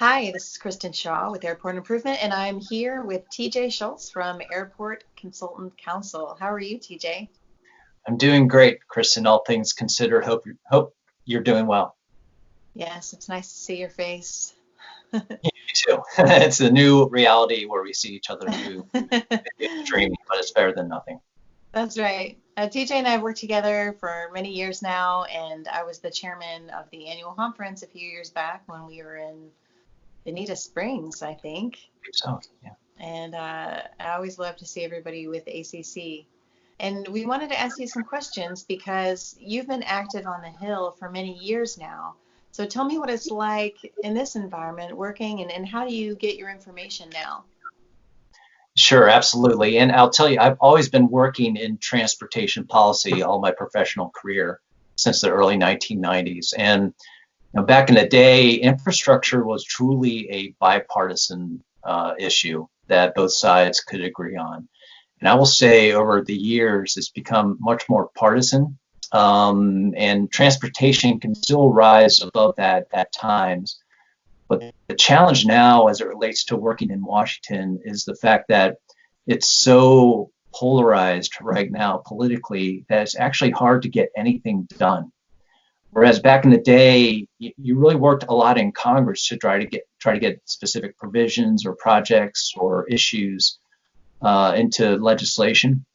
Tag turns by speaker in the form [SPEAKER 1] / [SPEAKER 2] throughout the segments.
[SPEAKER 1] Hi, this is Kristin Shaw with Airport Improvement, and I'm here with TJ Schulz from Airport Consultant Council. How are you, TJ?
[SPEAKER 2] I'm doing great, Kristen. All things considered, hope you're doing well.
[SPEAKER 1] Yes, it's nice to see your face.
[SPEAKER 2] You too. It's a new reality where we see each other through video streaming, but it's better than nothing.
[SPEAKER 1] That's right. TJ and I have worked together for many years now, and I was the chairman of the annual conference a few years back when we were in Bonita Springs, I think.
[SPEAKER 2] So, yeah.
[SPEAKER 1] And I always love to see everybody with ACC. And we wanted to ask you some questions because you've been active on the Hill for many years now. So tell me what it's like in this environment working and how do you get your information now?
[SPEAKER 2] Sure, absolutely. And I'll tell you, I've always been working in transportation policy all my professional career since the early 1990s. And back in the day, infrastructure was truly a bipartisan issue that both sides could agree on. And I will say over the years, it's become much more partisan, and transportation can still rise above that at times. But the challenge now, as it relates to working in Washington, is the fact that it's so polarized right now politically that it's actually hard to get anything done. Whereas back in the day, you really worked a lot in Congress to try to get specific provisions or projects or issues into legislation.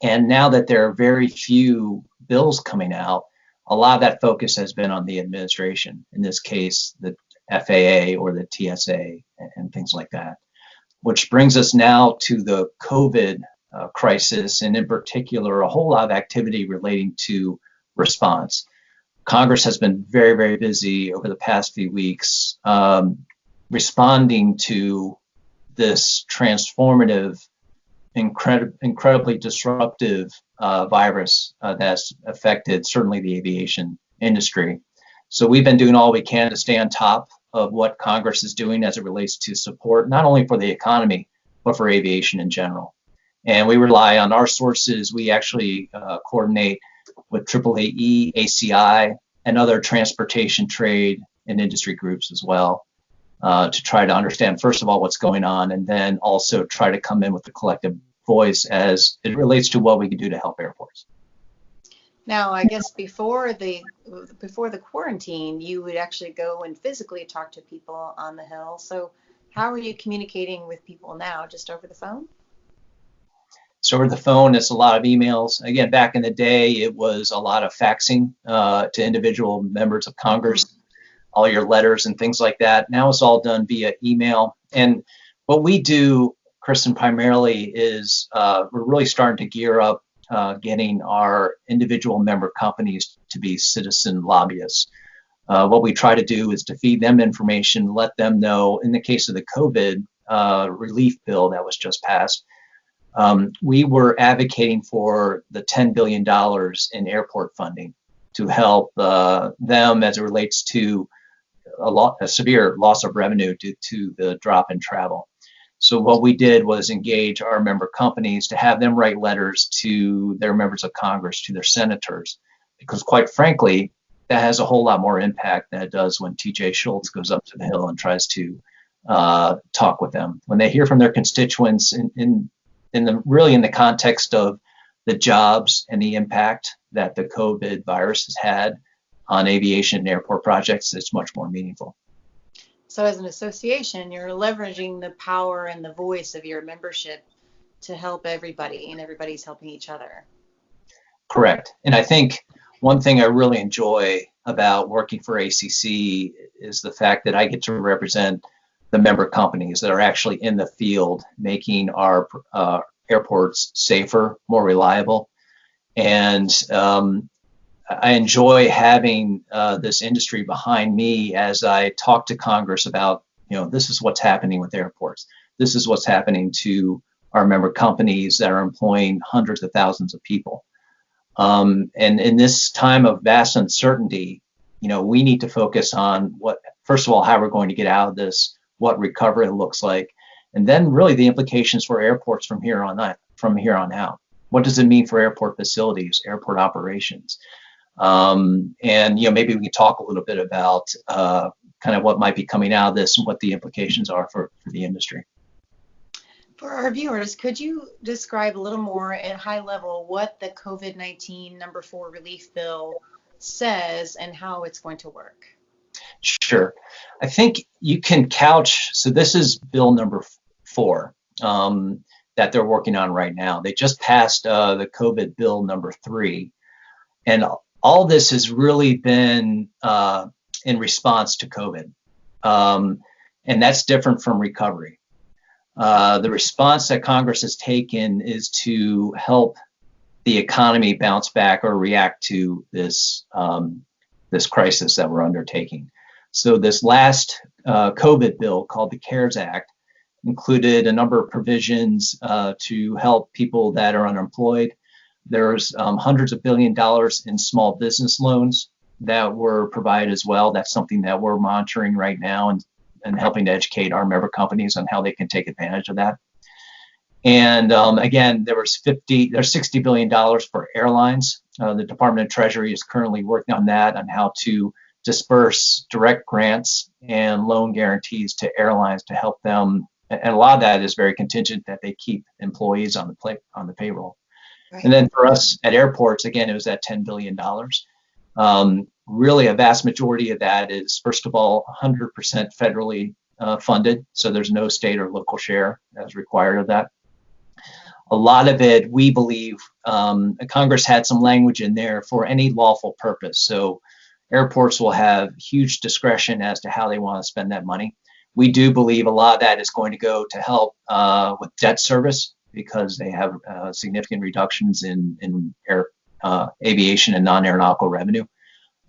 [SPEAKER 2] And now that there are very few bills coming out, a lot of that focus has been on the administration, in this case, the FAA or the TSA and things like that. Which brings us now to the COVID crisis, and in particular, a whole lot of activity relating to response. Congress has been very, very busy over the past few weeks responding to this transformative, incredibly disruptive virus that's affected certainly the aviation industry. So we've been doing all we can to stay on top of what Congress is doing as it relates to support, not only for the economy, but for aviation in general. And we rely on our sources. We actually coordinate with AAAE, ACI, and other transportation, trade, and industry groups as well to try to understand, first of all, what's going on, and then also try to come in with a collective voice as it relates to what we can do to help airports.
[SPEAKER 1] Now, I guess before the quarantine, you would actually go and physically talk to people on the Hill. So how are you communicating with people now? Just over the phone?
[SPEAKER 2] So over the phone, it's a lot of emails. Again, back in the day, it was a lot of faxing to individual members of Congress, all your letters and things like that. Now it's all done via email. And what we do, Kristen, primarily is we're really starting to gear up getting our individual member companies to be citizen lobbyists. What we try to do is to feed them information, let them know, in the case of the COVID relief bill that was just passed, we were advocating for the $10 billion in airport funding to help them as it relates to a severe loss of revenue due to the drop in travel. So what we did was engage our member companies to have them write letters to their members of Congress, to their senators, because quite frankly, that has a whole lot more impact than it does when TJ Schulz goes up to the Hill and tries to talk with them. When they hear from their constituents in the context of the jobs and the impact that the COVID virus has had on aviation and airport projects, it's much more meaningful.
[SPEAKER 1] So as an association, you're leveraging the power and the voice of your membership to help everybody, and everybody's helping each other.
[SPEAKER 2] Correct. And I think one thing I really enjoy about working for ACC is the fact that I get to represent the member companies that are actually in the field making our airports safer, more reliable. And I enjoy having this industry behind me as I talk to Congress about, this is what's happening with airports. This is what's happening to our member companies that are employing hundreds of thousands of people. And in this time of vast uncertainty, we need to focus on first of all, how we're going to get out of this, what recovery looks like, and then really the implications for airports from here on out. What does it mean for airport facilities, airport operations? And maybe we can talk a little bit about kind of what might be coming out of this and what the implications are for the industry.
[SPEAKER 1] For our viewers, could you describe a little more at high level what the COVID-19 number 4 relief bill says and how it's going to work?
[SPEAKER 2] Sure. I think you can couch, so this is bill number 4 that they're working on right now. They just passed the COVID bill number 3. And all this has really been in response to COVID. And that's different from recovery. The response that Congress has taken is to help the economy bounce back or react to this crisis that we're undertaking. So this last COVID bill, called the CARES Act, included a number of provisions to help people that are unemployed. There's hundreds of $billions in small business loans that were provided as well. That's something that we're monitoring right now and helping to educate our member companies on how they can take advantage of that. And again, there's $60 billion for airlines. The Department of Treasury is currently working on that, on how to disperse direct grants and loan guarantees to airlines to help them. And a lot of that is very contingent that they keep employees on the payroll. Right. And then for us at airports, again, it was at $10 billion. Really, a vast majority of that is, first of all, 100% federally funded. So there's no state or local share as required of that. A lot of it, we believe, Congress had some language in there for any lawful purpose. So airports will have huge discretion as to how they want to spend that money. We do believe a lot of that is going to go to help with debt service, because they have significant reductions in aviation and non-aeronautical revenue,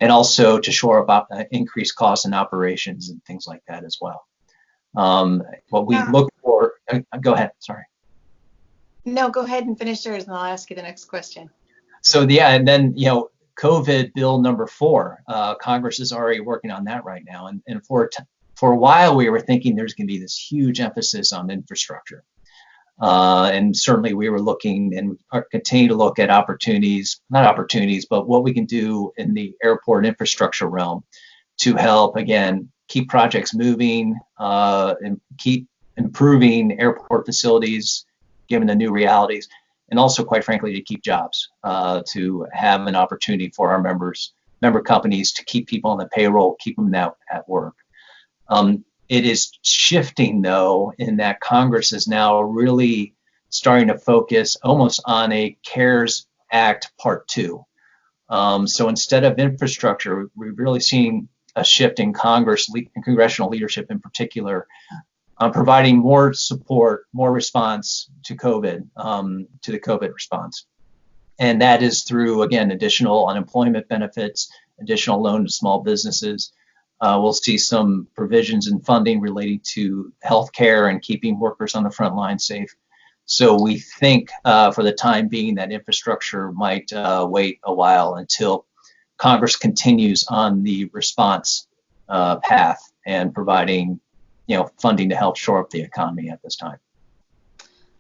[SPEAKER 2] and also to shore up increased costs in operations and things like that as well. What we look for, go ahead, sorry.
[SPEAKER 1] No, go ahead and finish yours and I'll ask you the next question.
[SPEAKER 2] So yeah, and then, COVID bill number 4, Congress is already working on that right now. And for a while, we were thinking there's going to be this huge emphasis on infrastructure. And certainly we were looking and continue to look at not opportunities, but what we can do in the airport infrastructure realm to help, again, keep projects moving and keep improving airport facilities, given the new realities, and also, quite frankly, to keep jobs, to have an opportunity for our member companies to keep people on the payroll, keep them out at work. It is shifting, though, in that Congress is now really starting to focus almost on a CARES Act Part 2. So instead of infrastructure, we're really seeing a shift in Congress and congressional leadership in particular, providing more support, more response to COVID, to the COVID response. And that is through, again, additional unemployment benefits, additional loan to small businesses. We'll see some provisions in funding relating to healthcare and keeping workers on the front line safe. So we think for the time being that infrastructure might wait a while until Congress continues on the response path and providing funding to help shore up the economy at this time.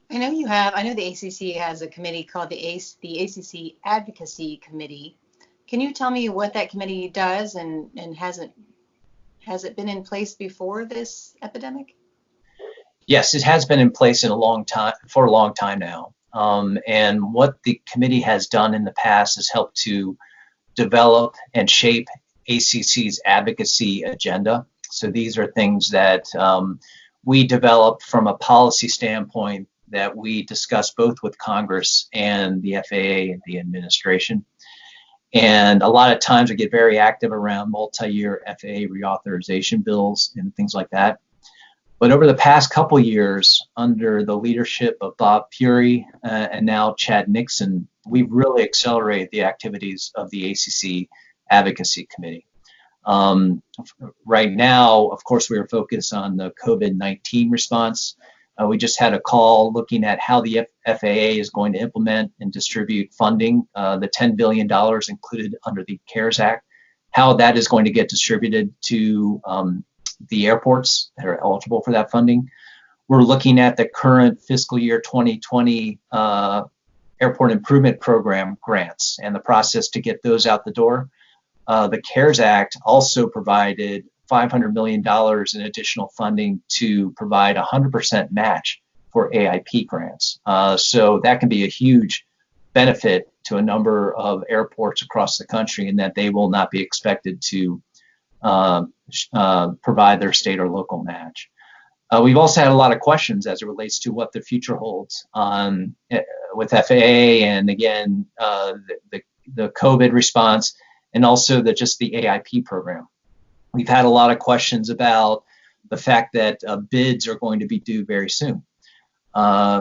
[SPEAKER 1] I know the ACC has a committee called the ACC Advocacy Committee. Can you tell me what that committee does, and has it been in place before this epidemic?
[SPEAKER 2] Yes, it has been in place for a long time now. And what the committee has done in the past is help to develop and shape ACC's advocacy agenda. So these are things that we develop from a policy standpoint that we discuss both with Congress and the FAA and the administration. And a lot of times we get very active around multi-year FAA reauthorization bills and things like that. But over the past couple years, under the leadership of Bob Fury and now Chad Nixon, we've really accelerated the activities of the ACC Advocacy Committee. Right now, of course, we are focused on the COVID-19 response. We just had a call looking at how the FAA is going to implement and distribute funding, the $10 billion included under the CARES Act, how that is going to get distributed to the airports that are eligible for that funding. We're looking at the current fiscal year 2020 Airport Improvement Program grants and the process to get those out the door. The CARES Act also provided $500 million in additional funding to provide 100% match for AIP grants. So that can be a huge benefit to a number of airports across the country, in that they will not be expected to provide their state or local match. We've also had a lot of questions as it relates to what the future holds with FAA, and again, the COVID response, and also just the AIP program. We've had a lot of questions about the fact that bids are going to be due very soon.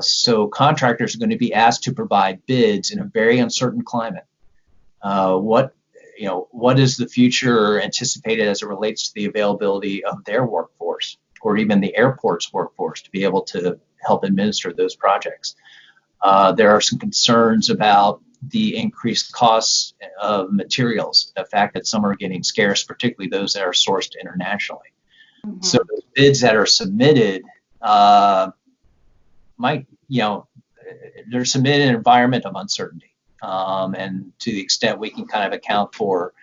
[SPEAKER 2] So contractors are going to be asked to provide bids in a very uncertain climate. What is the future anticipated as it relates to the availability of their workforce, or even the airport's workforce, to be able to help administer those projects? There are some concerns about the increased costs of materials, the fact that some are getting scarce, particularly those that are sourced internationally. Mm-hmm. So the bids that are submitted they're submitted in an environment of uncertainty. And to the extent we can kind of account for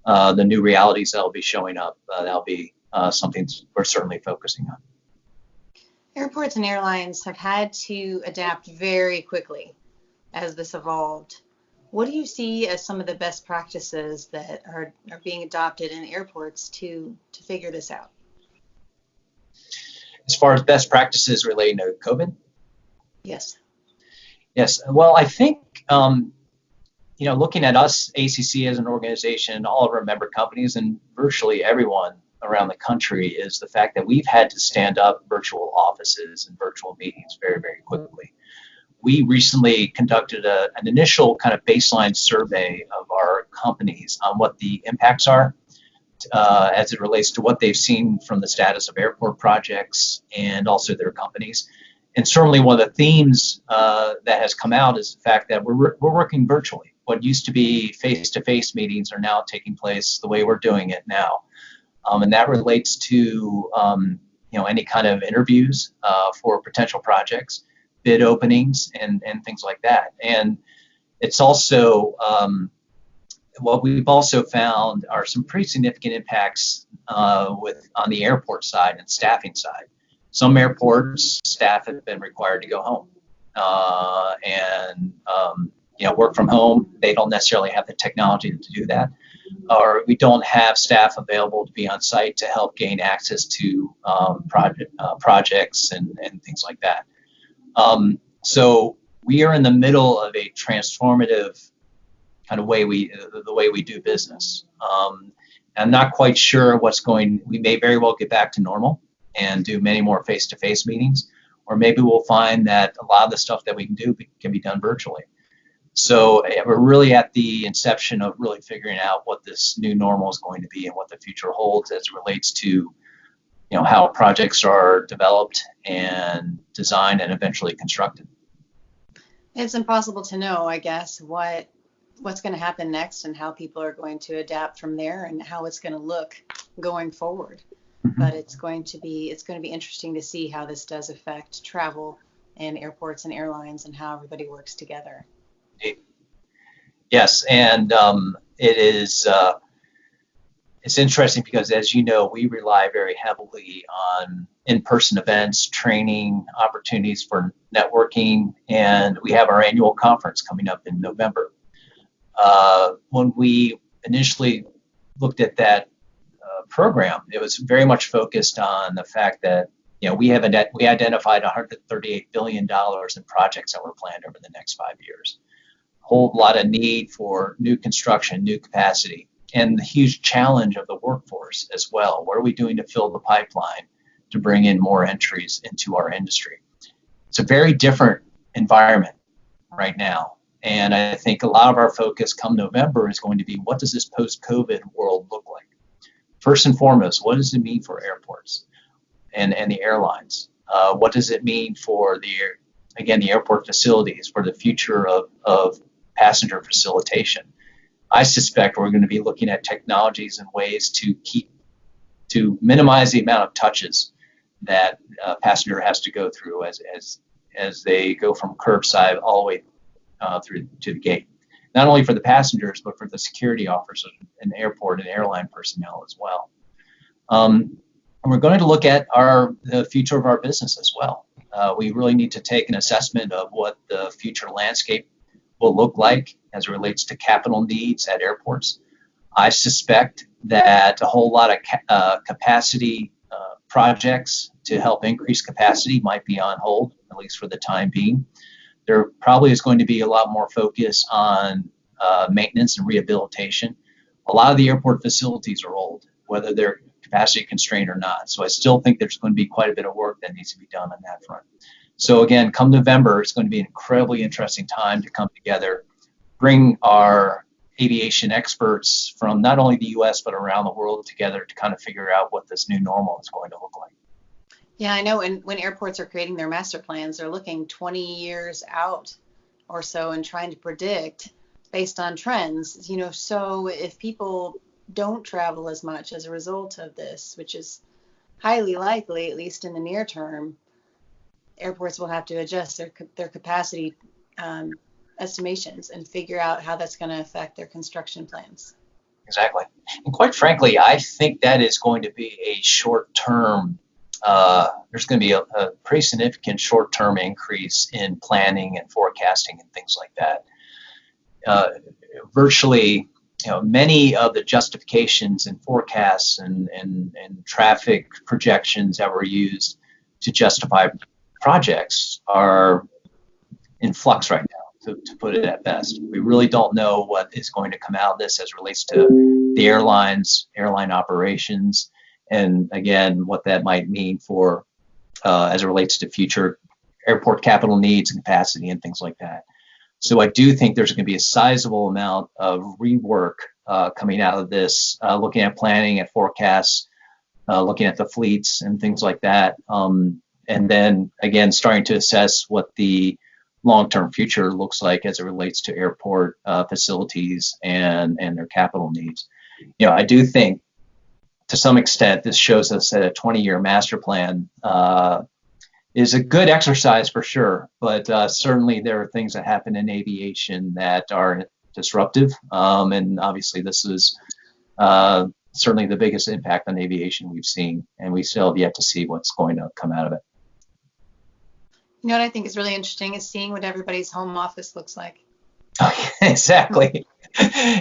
[SPEAKER 2] the new realities that'll be showing up, that'll be something we're certainly focusing on.
[SPEAKER 1] Airports and airlines have had to adapt very quickly as this evolved. What do you see as some of the best practices that are being adopted in airports to figure this out?
[SPEAKER 2] As far as best practices relating to COVID?
[SPEAKER 1] Yes.
[SPEAKER 2] Yes. Well, I think, looking at us, ACC as an organization, all of our member companies, and virtually everyone around the country, is the fact that we've had to stand up virtual offices and virtual meetings very, very quickly. We recently conducted an initial kind of baseline survey of our companies on what the impacts are as it relates to what they've seen from the status of airport projects and also their companies. And certainly one of the themes that has come out is the fact that we're working virtually. What used to be face-to-face meetings are now taking place the way we're doing it now. And that relates to any kind of interviews for potential projects, bid openings, and things like that. And it's also what we've also found are some pretty significant impacts on the airport side and staffing side. Some airports staff have been required to go home and work from home. They don't necessarily have the technology to do that, or we don't have staff available to be on site to help gain access to projects and things like that. So we are in the middle of a transformative kind of the way we do business. I'm not quite sure we may very well get back to normal and do many more face-to-face meetings, or maybe we'll find that a lot of the stuff that we can do can be done virtually. So we're really at the inception of really figuring out what this new normal is going to be and what the future holds as it relates to how projects are developed and designed and eventually constructed.
[SPEAKER 1] It's impossible to know, I guess, what's going to happen next and how people are going to adapt from there and how it's going to look going forward. Mm-hmm. But it's going to be interesting to see how this does affect travel and airports and airlines and how everybody works together.
[SPEAKER 2] Yes, and it is. It's interesting because, as you know, we rely very heavily on in-person events, training, opportunities for networking, and we have our annual conference coming up in November. When we initially looked at that program, it was very much focused on the fact that we identified $138 billion in projects that were planned over the next 5 years. A whole lot of need for new construction, new capacity, and the huge challenge of the workforce as well. What are we doing to fill the pipeline to bring in more entries into our industry? It's a very different environment right now. And I think a lot of our focus come November is going to be, what does this post-COVID world look like? First and foremost, what does it mean for airports and the airlines? What does it mean for the airport facilities, for the future of passenger facilitation? I suspect we're going to be looking at technologies and ways to minimize the amount of touches that a passenger has to go through as they go from curbside all the way through to the gate. Not only for the passengers, but for the security officers and airport and airline personnel as well. And we're going to look at the future of our business as well. We really need to take an assessment of what the future landscape will look like as it relates to capital needs at airports. I suspect that a whole lot of capacity projects to help increase capacity might be on hold, at least for the time being. There probably is going to be a lot more focus on maintenance and rehabilitation. A lot of the airport facilities are old, whether they're capacity constrained or not. So I still think there's going to be quite a bit of work that needs to be done on that front. So again, come November, it's going to be an incredibly interesting time to come together, bring our aviation experts from not only the US, but around the world together to kind of figure out what this new normal is going to look like.
[SPEAKER 1] Yeah, I know when airports are creating their master plans, they're looking 20 years out or so and trying to predict based on trends, so if people don't travel as much as a result of this, which is highly likely, at least in the near term, airports will have to adjust their capacity estimations and figure out how that's going to affect their construction plans.
[SPEAKER 2] Exactly. And quite frankly, I think that is going to be a short-term, there's going to be a pretty significant short-term increase in planning and forecasting and things like that. Virtually, many of the justifications and forecasts and traffic projections that were used to justify projects are in flux right now, to put it at best. We really don't know what is going to come out of this as relates to the airline operations, and again, what that might mean for as it relates to future airport capital needs and capacity and things like that. So I do think there's going to be a sizable amount of rework coming out of this, looking at planning and forecasts, looking at the fleets and things like that. And then again, starting to assess what the long-term future looks like as it relates to airport facilities and their capital needs. I do think to some extent this shows us that a 20-year master plan is a good exercise for sure, but certainly there are things that happen in aviation that are disruptive, and obviously this is certainly the biggest impact on aviation we've seen, and we still have yet to see what's going to come out of it.
[SPEAKER 1] What I think is really interesting is seeing what everybody's home office looks like.
[SPEAKER 2] Oh, yeah, exactly.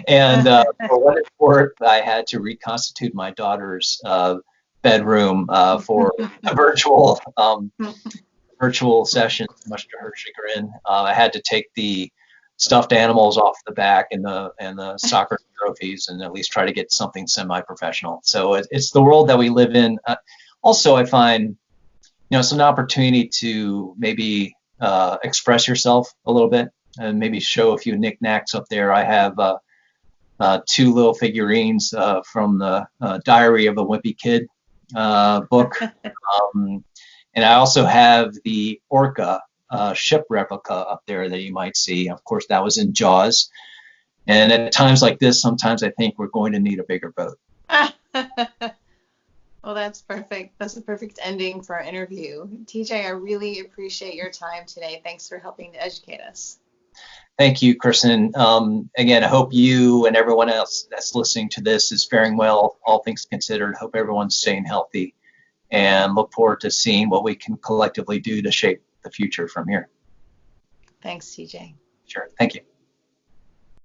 [SPEAKER 2] And for what it's worth, I had to reconstitute my daughter's bedroom for a virtual session, much to her chagrin. I had to take the stuffed animals off the back and the soccer trophies, and at least try to get something semi-professional. So it's the world that we live in. Also, I find it's an opportunity to maybe express yourself a little bit and maybe show a few knickknacks up there. I have two little figurines from the Diary of a Wimpy Kid book. And I also have the Orca ship replica up there that you might see. Of course, that was in Jaws. And at times like this, sometimes I think we're going to need a bigger boat.
[SPEAKER 1] Well, that's perfect. That's a perfect ending for our interview. TJ, I really appreciate your time today. Thanks for helping to educate us.
[SPEAKER 2] Thank you, Kristin. Again, I hope you and everyone else that's listening to this is faring well, all things considered. Hope everyone's staying healthy, and look forward to seeing what we can collectively do to shape the future from here.
[SPEAKER 1] Thanks, TJ.
[SPEAKER 2] Sure. Thank you.